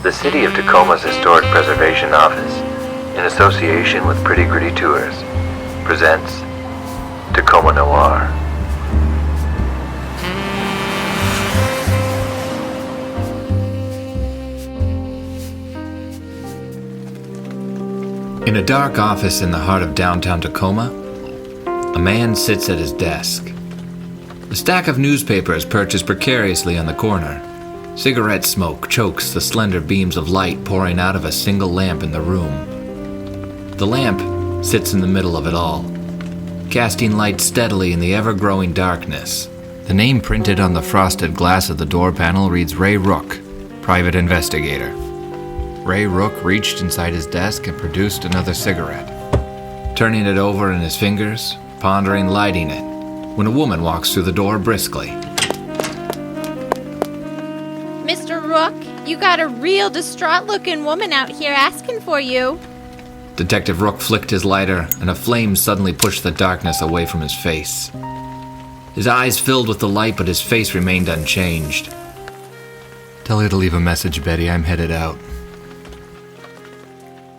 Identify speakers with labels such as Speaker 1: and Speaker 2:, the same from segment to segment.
Speaker 1: The City of Tacoma's Historic Preservation Office, in association with Pretty Gritty Tours, presents Tacoma Noir. In a dark office in the heart of downtown Tacoma, a man sits at his desk. A stack of newspapers perches precariously on the corner. Cigarette smoke chokes the slender beams of light pouring out of a single lamp in the room. The lamp sits in the middle of it all, casting light steadily in the ever-growing darkness. The name printed on the frosted glass of the door panel reads Ray Rook, Private Investigator. Ray Rook reached inside his desk and produced another cigarette, turning it over in his fingers, pondering lighting it, when a woman walks through the door briskly.
Speaker 2: Mr. Rook, you got a real distraught-looking woman out here asking for you.
Speaker 1: Detective Rook flicked his lighter, and a flame suddenly pushed the darkness away from his face. His eyes filled with the light, but his face remained unchanged. Tell her to leave a message, Betty. I'm headed out.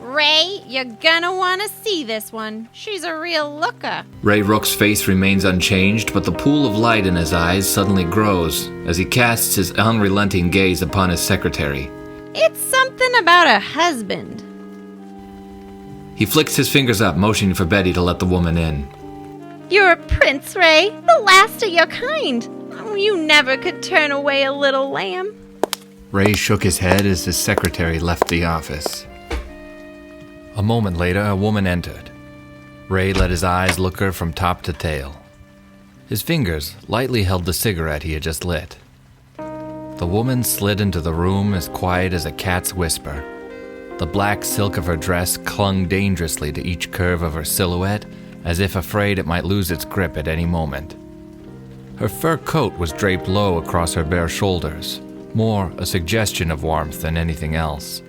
Speaker 2: Ray, you're gonna want to see this one. She's a real looker.
Speaker 1: Ray Rook's face remains unchanged, but the pool of light in his eyes suddenly grows as he casts his unrelenting gaze upon his secretary.
Speaker 2: It's something about a husband.
Speaker 1: He flicks his fingers up, motioning for Betty to let the woman in.
Speaker 2: You're a prince, Ray, the last of your kind. Oh, you never could turn away a little lamb.
Speaker 1: Ray shook his head as his secretary left the office. A moment later, a woman entered. Ray let his eyes look her from top to tail. His fingers lightly held the cigarette he had just lit. The woman slid into the room as quiet as a cat's whisper. The black silk of her dress clung dangerously to each curve of her silhouette, as if afraid it might lose its grip at any moment. Her fur coat was draped low across her bare shoulders, more a suggestion of warmth than anything else.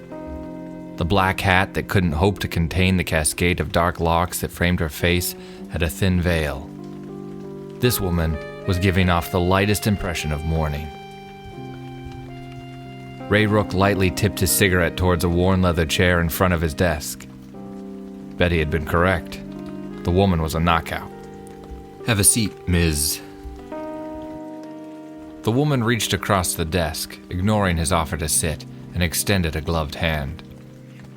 Speaker 1: The black hat that couldn't hope to contain the cascade of dark locks that framed her face had a thin veil. This woman was giving off the lightest impression of mourning. Ray Rook lightly tipped his cigarette towards a worn leather chair in front of his desk. Betty had been correct. The woman was a knockout. Have a seat, Ms. The woman reached across the desk, ignoring his offer to sit, and extended a gloved hand.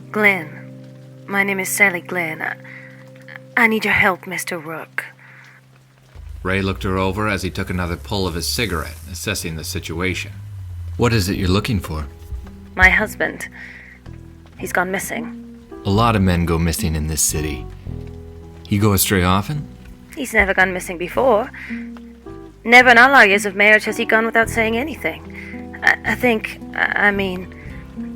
Speaker 3: Glenn. My name is Sally Glenn. I need your help, Mr. Rook.
Speaker 1: Ray looked her over as he took another pull of his cigarette, assessing the situation. What is it you're looking for?
Speaker 3: My husband. He's gone missing.
Speaker 1: A lot of men go missing in this city. He go astray often?
Speaker 3: He's never gone missing before. Never in all our years of marriage has he gone without saying anything.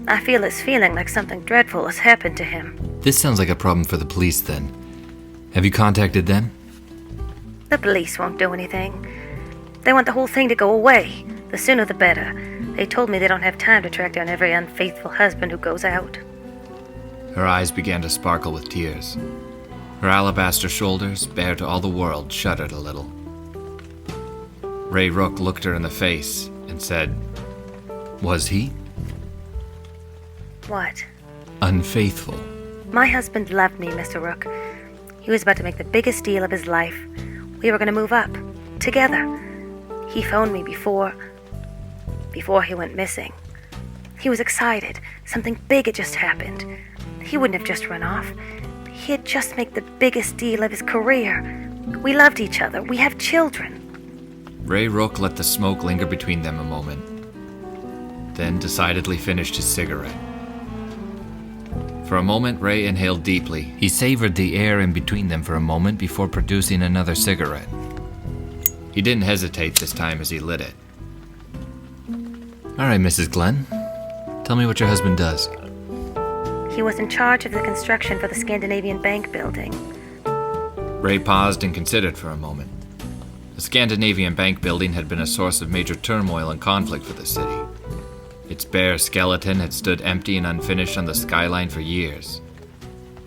Speaker 3: I feel his feeling like something dreadful has happened to him.
Speaker 1: This sounds like a problem for the police, then. Have you contacted them?
Speaker 3: The police won't do anything. They want the whole thing to go away. The sooner the better. They told me they don't have time to track down every unfaithful husband who goes out.
Speaker 1: Her eyes began to sparkle with tears. Her alabaster shoulders, bare to all the world, shuddered a little. Ray Rook looked her in the face and said, "Was he?"
Speaker 3: What?
Speaker 1: Unfaithful.
Speaker 3: My husband loved me, Mr. Rook. He was about to make the biggest deal of his life. We were going to move up. Together. He phoned me before he went missing. He was excited. Something big had just happened. He wouldn't have just run off. He had just made the biggest deal of his career. We loved each other. We have children.
Speaker 1: Ray Rook let the smoke linger between them a moment, then decidedly finished his cigarette. For a moment, Ray inhaled deeply. He savored the air in between them for a moment before producing another cigarette. He didn't hesitate this time as he lit it. All right, Mrs. Glenn. Tell me what your husband does.
Speaker 3: He was in charge of the construction for the Scandinavian Bank building.
Speaker 1: Ray paused and considered for a moment. The Scandinavian Bank building had been a source of major turmoil and conflict for the city. Its bare skeleton had stood empty and unfinished on the skyline for years.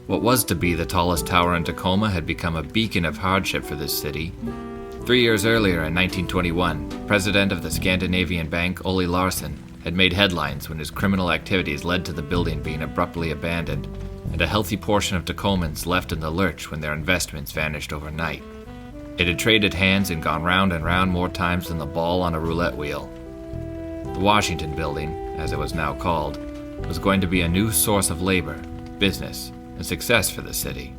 Speaker 1: What was to be the tallest tower in Tacoma had become a beacon of hardship for this city. 3 years earlier, in 1921, president of the Scandinavian Bank, Ole Larsson, had made headlines when his criminal activities led to the building being abruptly abandoned, and a healthy portion of Tacomans left in the lurch when their investments vanished overnight. It had traded hands and gone round and round more times than the ball on a roulette wheel. The Washington building, as it was now called, was going to be a new source of labor, business, and success for the city.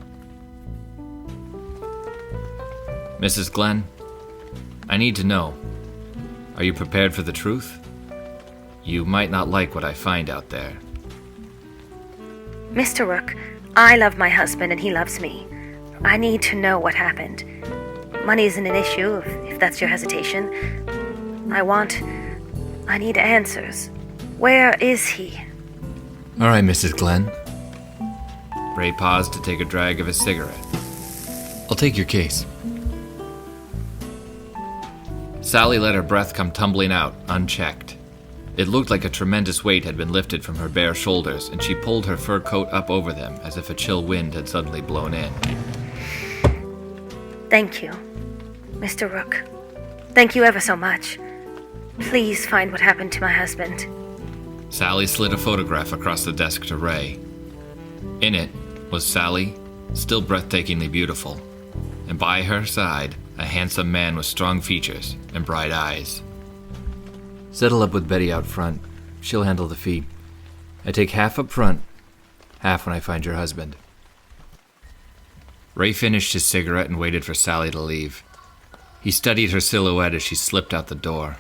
Speaker 1: Mrs. Glenn, I need to know, are you prepared for the truth? You might not like what I find out there.
Speaker 3: Mr. Rook, I love my husband and he loves me. I need to know what happened. Money isn't an issue, if that's your hesitation. I need answers. Where is he?
Speaker 1: All right, Mrs. Glenn. Ray paused to take a drag of his cigarette. I'll take your case. Sally let her breath come tumbling out, unchecked. It looked like a tremendous weight had been lifted from her bare shoulders, and she pulled her fur coat up over them as if a chill wind had suddenly blown in.
Speaker 3: Thank you, Mr. Rook. Thank you ever so much. Please find what happened to my husband.
Speaker 1: Sally slid a photograph across the desk to Ray. In it was Sally, still breathtakingly beautiful, and by her side, a handsome man with strong features and bright eyes. Settle up with Betty out front. She'll handle the fee. I take half up front, half when I find your husband. Ray finished his cigarette and waited for Sally to leave. He studied her silhouette as she slipped out the door.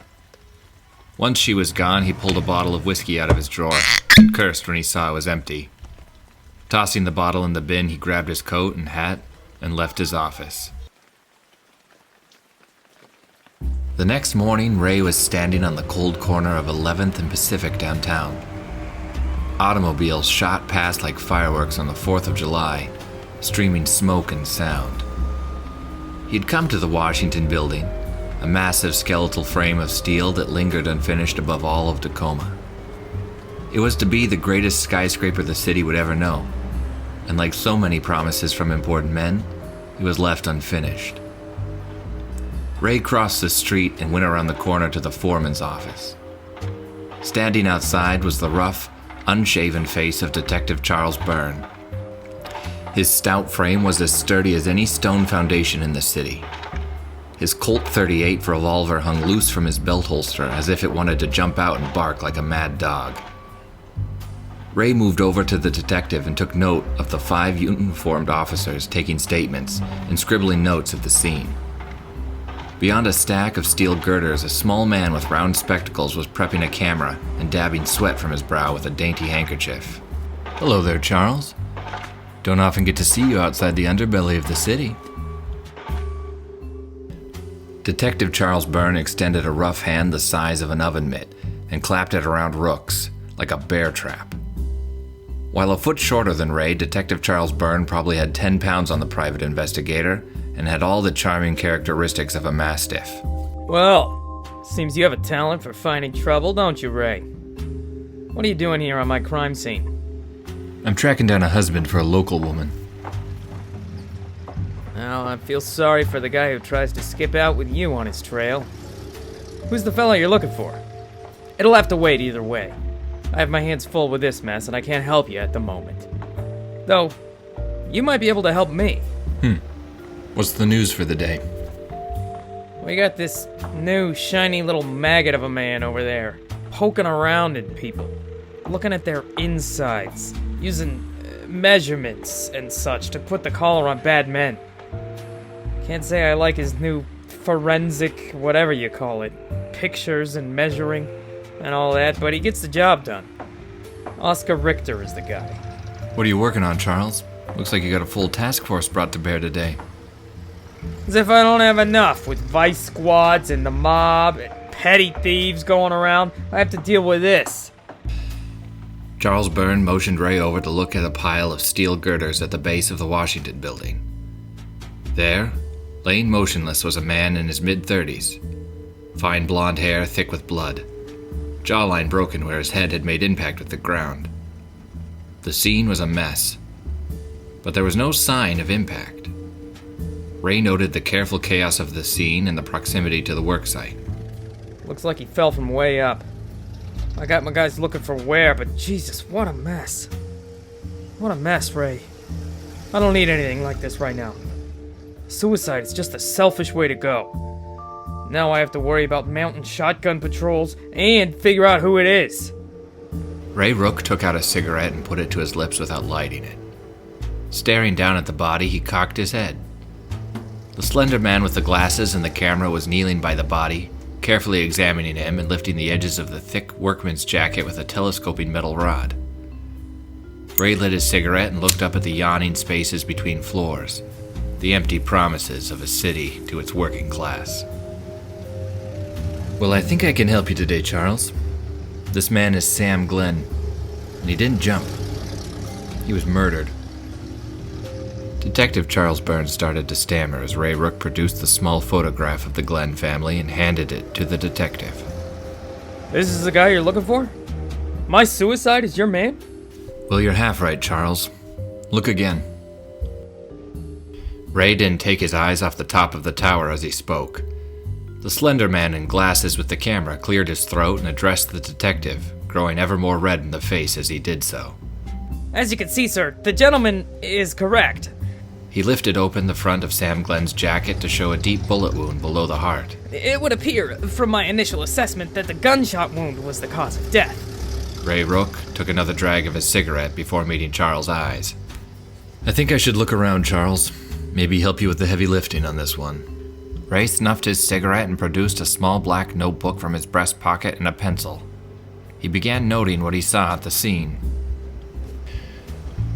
Speaker 1: Once she was gone, he pulled a bottle of whiskey out of his drawer and cursed when he saw it was empty. Tossing the bottle in the bin, he grabbed his coat and hat and left his office. The next morning, Ray was standing on the cold corner of 11th and Pacific downtown. Automobiles shot past like fireworks on the 4th of July, streaming smoke and sound. He'd come to the Washington building, a massive skeletal frame of steel that lingered unfinished above all of Tacoma. It was to be the greatest skyscraper the city would ever know, and like so many promises from important men, it was left unfinished. Ray crossed the street and went around the corner to the foreman's office. Standing outside was the rough, unshaven face of Detective Charles Byrne. His stout frame was as sturdy as any stone foundation in the city. His Colt .38 revolver hung loose from his belt holster as if it wanted to jump out and bark like a mad dog. Ray moved over to the detective and took note of the 5 uniformed officers taking statements and scribbling notes at the scene. Beyond a stack of steel girders, a small man with round spectacles was prepping a camera and dabbing sweat from his brow with a dainty handkerchief. Hello there, Charles. Don't often get to see you outside the underbelly of the city. Detective Charles Byrne extended a rough hand the size of an oven mitt and clapped it around Rook's like a bear trap. While a foot shorter than Ray, Detective Charles Byrne probably had 10 pounds on the Private Investigator and had all the charming characteristics of a mastiff.
Speaker 4: Well, seems you have a talent for finding trouble, don't you, Ray? What are you doing here on my crime scene?
Speaker 1: I'm tracking down a husband for a local woman.
Speaker 4: Well, I feel sorry for the guy who tries to skip out with you on his trail. Who's the fella you're looking for? It'll have to wait either way. I have my hands full with this mess, and I can't help you at the moment. Though, you might be able to help me.
Speaker 1: What's the news for the day?
Speaker 4: We got this new shiny little maggot of a man over there, poking around at people, looking at their insides, using measurements and such to put the collar on bad men. Can't say I like his new forensic, whatever you call it, pictures and measuring and all that, but he gets the job done. Oscar Richter is the guy.
Speaker 1: What are you working on, Charles? Looks like you got a full task force brought to bear today.
Speaker 4: As if I don't have enough with vice squads and the mob and petty thieves going around. I have to deal with this.
Speaker 1: Charles Byrne motioned Ray over to look at a pile of steel girders at the base of the Washington building. There, laying motionless, was a man in his mid-30s. Fine blonde hair thick with blood. Jawline broken where his head had made impact with the ground. The scene was a mess, but there was no sign of impact. Ray noted the careful chaos of the scene and the proximity to the worksite.
Speaker 4: Looks like he fell from way up. I got my guys looking for where, but Jesus, what a mess. What a mess, Ray. I don't need anything like this right now. Suicide is just a selfish way to go. Now I have to worry about mounting shotgun patrols and figure out who it is.
Speaker 1: Ray Rook took out a cigarette and put it to his lips without lighting it. Staring down at the body, he cocked his head. The slender man with the glasses and the camera was kneeling by the body, carefully examining him and lifting the edges of the thick workman's jacket with a telescoping metal rod. Ray lit his cigarette and looked up at the yawning spaces between floors, the empty promises of a city to its working class. Well, I think I can help you today, Charles. This man is Sam Glenn, and he didn't jump. He was murdered. Detective Charles Byrne started to stammer as Ray Rook produced the small photograph of the Glenn family and handed it to the detective.
Speaker 4: This is the guy you're looking for? My suicide is your man?
Speaker 1: Well, you're half right, Charles. Look again. Ray didn't take his eyes off the top of the tower as he spoke. The slender man in glasses with the camera cleared his throat and addressed the detective, growing ever more red in the face as he did so.
Speaker 4: As you can see, sir, the gentleman is correct.
Speaker 1: He lifted open the front of Sam Glenn's jacket to show a deep bullet wound below the heart.
Speaker 4: It would appear, from my initial assessment, that the gunshot wound was the cause of death.
Speaker 1: Ray Rook took another drag of his cigarette before meeting Charles' eyes. I think I should look around, Charles. Maybe help you with the heavy lifting on this one. Ray snuffed his cigarette and produced a small black notebook from his breast pocket and a pencil. He began noting what he saw at the scene.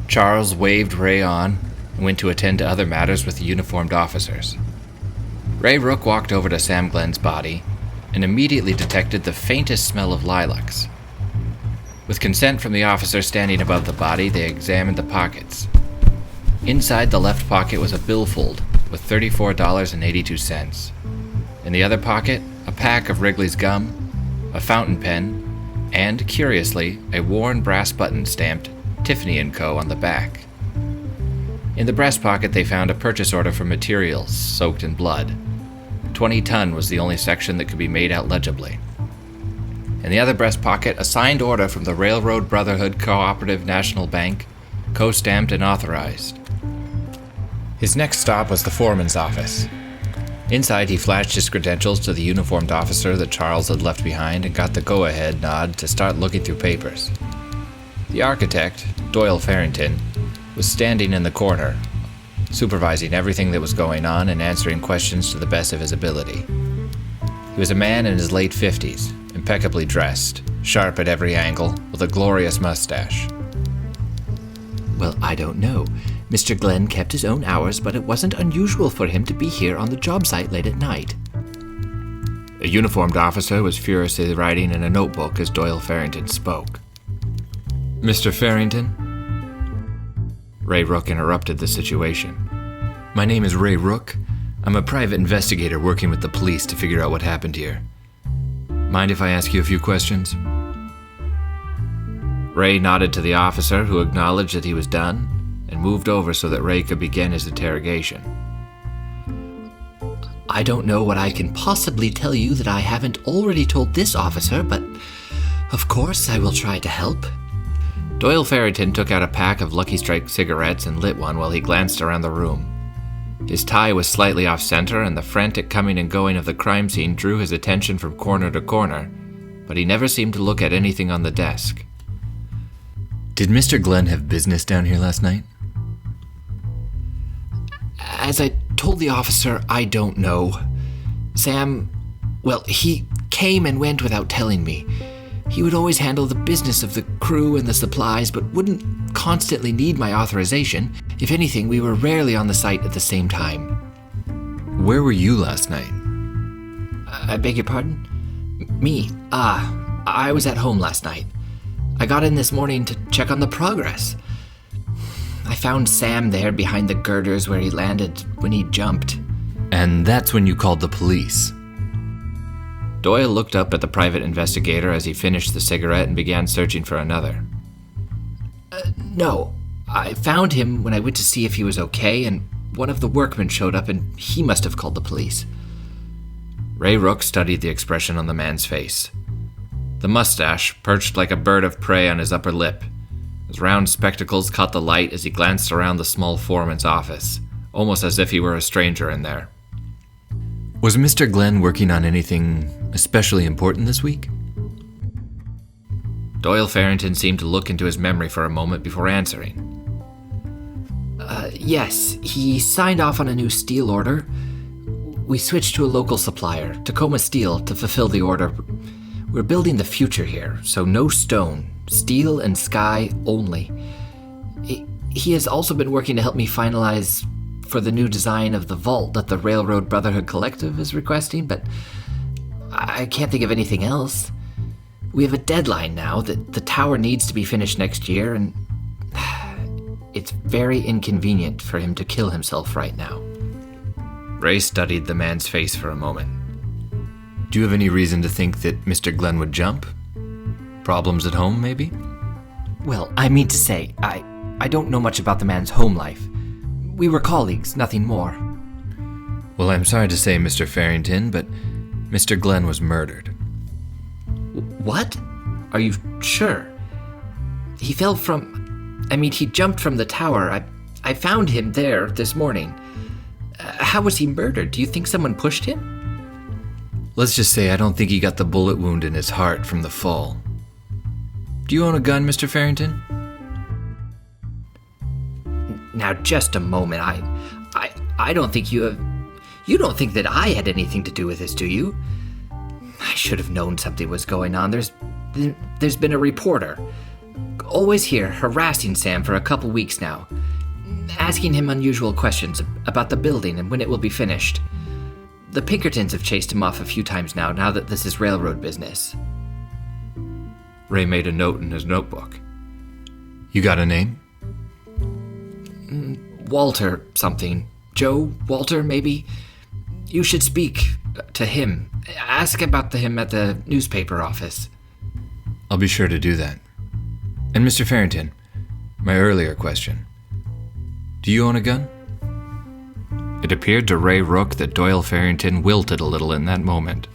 Speaker 1: Charles waved Ray on and went to attend to other matters with the uniformed officers. Ray Rook walked over to Sam Glenn's body and immediately detected the faintest smell of lilacs. With consent from the officer standing above the body, they examined the pockets. Inside the left pocket was a billfold with $34.82. In the other pocket, a pack of Wrigley's gum, a fountain pen, and, curiously, a worn brass button stamped Tiffany & Co. on the back. In the breast pocket, they found a purchase order for materials soaked in blood. 20 ton was the only section that could be made out legibly. In the other breast pocket, a signed order from the Railroad Brotherhood Cooperative National Bank, co-stamped and authorized. His next stop was the foreman's office. Inside, he flashed his credentials to the uniformed officer that Charles had left behind and got the go-ahead nod to start looking through papers. The architect, Doyle Farrington, was standing in the corner, supervising everything that was going on and answering questions to the best of his ability. He was a man in his late 50s, impeccably dressed, sharp at every angle, with a glorious mustache.
Speaker 5: Well, I don't know. Mr. Glenn kept his own hours, but it wasn't unusual for him to be here on the job site late at night.
Speaker 1: A uniformed officer was furiously writing in a notebook as Doyle Farrington spoke. Mr. Farrington? Ray Rook interrupted the situation. My name is Ray Rook. I'm a private investigator working with the police to figure out what happened here. Mind if I ask you a few questions? Ray nodded to the officer, who acknowledged that he was done, and moved over so that Ray could begin his interrogation.
Speaker 5: I don't know what I can possibly tell you that I haven't already told this officer, but of course I will try to help.
Speaker 1: Doyle Farrington took out a pack of Lucky Strike cigarettes and lit one while he glanced around the room. His tie was slightly off-center, and the frantic coming and going of the crime scene drew his attention from corner to corner, but he never seemed to look at anything on the desk. Did Mr. Glenn have business down here last night?
Speaker 5: As I told the officer, I don't know. Sam, well, he came and went without telling me. He would always handle the business of the crew and the supplies, but wouldn't constantly need my authorization. If anything, we were rarely on the site at the same time.
Speaker 1: Where were you last night?
Speaker 5: I beg your pardon? Me? I was at home last night. I got in this morning to check on the progress. I found Sam there behind the girders where he landed when he jumped.
Speaker 1: And that's when you called the police. Doyle looked up at the private investigator as he finished the cigarette and began searching for another.
Speaker 5: No. I found him when I went to see if he was okay, and one of the workmen showed up and he must have called the police.
Speaker 1: Ray Rook studied the expression on the man's face. The mustache perched like a bird of prey on his upper lip. His round spectacles caught the light as he glanced around the small foreman's office, almost as if he were a stranger in there.
Speaker 5: Was Mr. Glenn working on anything especially important this week?
Speaker 1: Doyle Farrington seemed to look into his memory for a moment before answering.
Speaker 5: Yes, he signed off on a new steel order. We switched to a local supplier, Tacoma Steel, to fulfill the order. We're building the future here, so no stone, steel and sky only. He has also been working to help me finalize for the new design of the vault that the Railroad Brotherhood Collective is requesting, but I can't think of anything else. We have a deadline now that the tower needs to be finished next year, and it's very inconvenient for him to kill himself right now.
Speaker 1: Ray studied the man's face for a moment.
Speaker 5: Do you have any reason to think that Mr. Glenn would jump? Problems at home, maybe? Well, I mean to say, I don't know much about the man's home life. We were colleagues, nothing more.
Speaker 1: Well, I'm sorry to say, Mr. Farrington, but Mr. Glenn was murdered.
Speaker 5: What? Are you sure? He he jumped from the tower. I found him there this morning. How was he murdered? Do you think someone pushed him?
Speaker 1: Let's just say I don't think he got the bullet wound in his heart from the fall. Do you own a gun, Mr. Farrington?
Speaker 5: Now, just a moment. I don't think you have... You don't think that I had anything to do with this, do you? I should have known something was going on. There's been a reporter, always here, harassing Sam for a couple weeks now, asking him unusual questions about the building and when it will be finished. The Pinkertons have chased him off a few times now that this is railroad business.
Speaker 1: Ray made a note in his notebook.
Speaker 5: You got a name? Walter something. Joe Walter, maybe? You should speak to him. Ask about him at the newspaper office.
Speaker 1: I'll be sure to do that. And Mr. Farrington, my earlier question. Do you own a gun? It appeared to Ray Rook that Doyle Farrington wilted a little in that moment.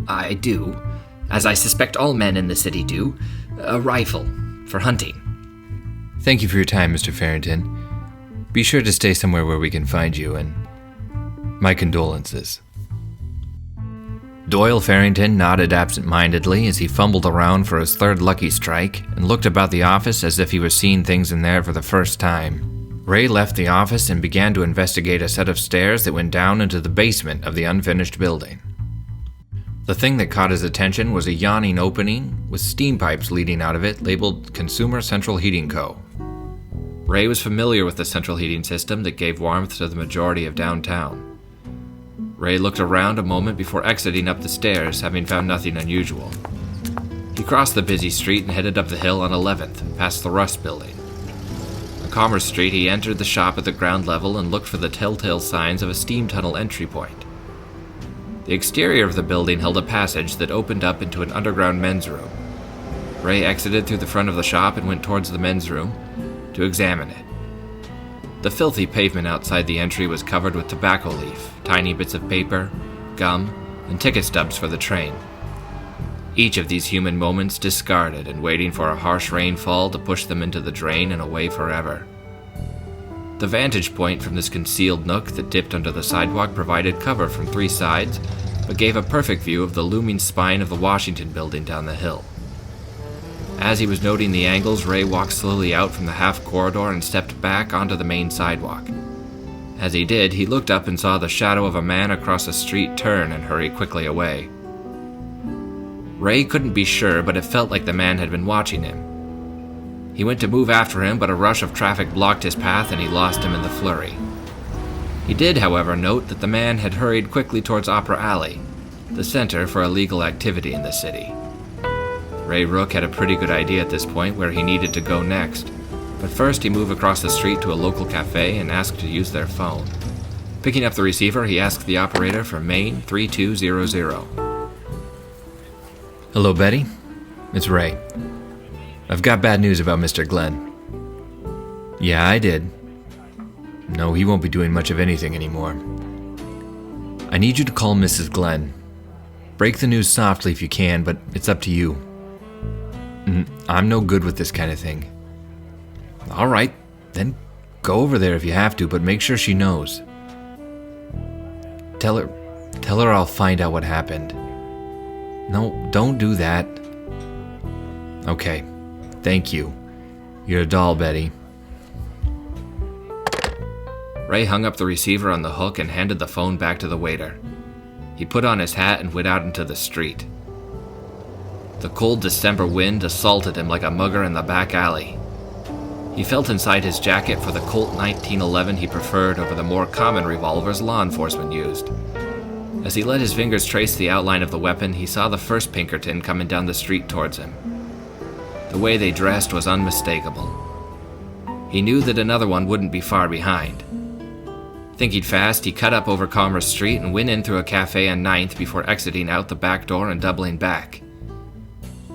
Speaker 5: I do, as I suspect all men in the city do. A rifle, for hunting.
Speaker 1: Thank you for your time, Mr. Farrington. Be sure to stay somewhere where we can find you, and my condolences. Doyle Farrington nodded absent-mindedly as he fumbled around for his third lucky strike and looked about the office as if he was seeing things in there for the first time. Ray left the office and began to investigate a set of stairs that went down into the basement of the unfinished building. The thing that caught his attention was a yawning opening with steam pipes leading out of it labeled Consumer Central Heating Co. Ray was familiar with the central heating system that gave warmth to the majority of downtown. Ray looked around a moment before exiting up the stairs, having found nothing unusual. He crossed the busy street and headed up the hill on 11th, past the Rust Building. On Commerce Street, he entered the shop at the ground level and looked for the telltale signs of a steam tunnel entry point. The exterior of the building held a passage that opened up into an underground men's room. Ray exited through the front of the shop and went towards the men's room to examine it. The filthy pavement outside the entry was covered with tobacco leaf, tiny bits of paper, gum, and ticket stubs for the train. Each of these human moments discarded and waiting for a harsh rainfall to push them into the drain and away forever. The vantage point from this concealed nook that dipped under the sidewalk provided cover from three sides, but gave a perfect view of the looming spine of the Washington building down the hill. As he was noting the angles, Ray walked slowly out from the half corridor and stepped back onto the main sidewalk. As he did, he looked up and saw the shadow of a man across the street turn and hurry quickly away. Ray couldn't be sure, but it felt like the man had been watching him. He went to move after him, but a rush of traffic blocked his path and he lost him in the flurry. He did, however, note that the man had hurried quickly towards Opera Alley, the center for illegal activity in the city. Ray Rook had a pretty good idea at this point where he needed to go next, but first he moved across the street to a local cafe and asked to use their phone. Picking up the receiver, he asked the operator for Main 3200. Hello, Betty. It's Ray. I've got bad news about Mr. Glenn. Yeah, I did. No, he won't be doing much of anything anymore. I need you to call Mrs. Glenn. Break the news softly if you can, but it's up to you. I'm no good with this kind of thing. All right, then go over there if you have to, but make sure she knows. Tell her I'll find out what happened. No, don't do that. Okay, thank you. You're a doll, Betty. Ray hung up the receiver on the hook and handed the phone back to the waiter. He put on his hat and went out into the street. The cold December wind assaulted him like a mugger in the back alley. He felt inside his jacket for the Colt 1911 he preferred over the more common revolvers law enforcement used. As he let his fingers trace the outline of the weapon, he saw the first Pinkerton coming down the street towards him. The way they dressed was unmistakable. He knew that another one wouldn't be far behind. Thinking fast, he cut up over Commerce Street and went in through a cafe on 9th before exiting out the back door and doubling back.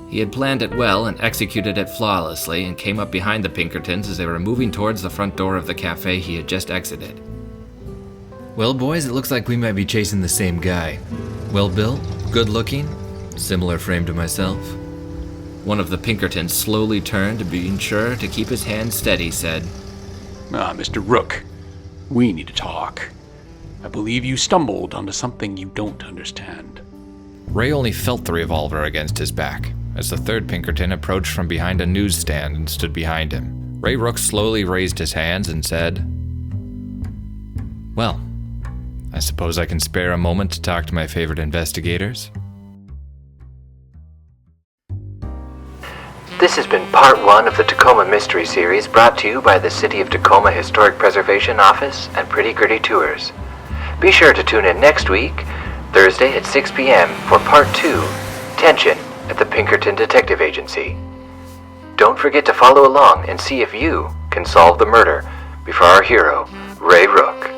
Speaker 1: He had planned it well and executed it flawlessly and came up behind the Pinkertons as they were moving towards the front door of the cafe he had just exited. Well, boys, it looks like we might be chasing the same guy. Well-built, good-looking, similar frame to myself. One of the Pinkertons slowly turned and, being sure to keep his hand steady, said,
Speaker 6: Mr. Rook, we need to talk. I believe you stumbled onto something you don't understand.
Speaker 1: Ray only felt the revolver against his back as the third Pinkerton approached from behind a newsstand and stood behind him. Ray Rook slowly raised his hands and said, Well, I suppose I can spare a moment to talk to my favorite investigators.
Speaker 7: This has been part 1 of the Tacoma Mystery Series, brought to you by the City of Tacoma Historic Preservation Office and Pretty Gritty Tours. Be sure to tune in next week, Thursday at 6 p.m. for part 2, Tension at the Pinkerton Detective Agency. Don't forget to follow along and see if you can solve the murder before our hero, Ray Rook.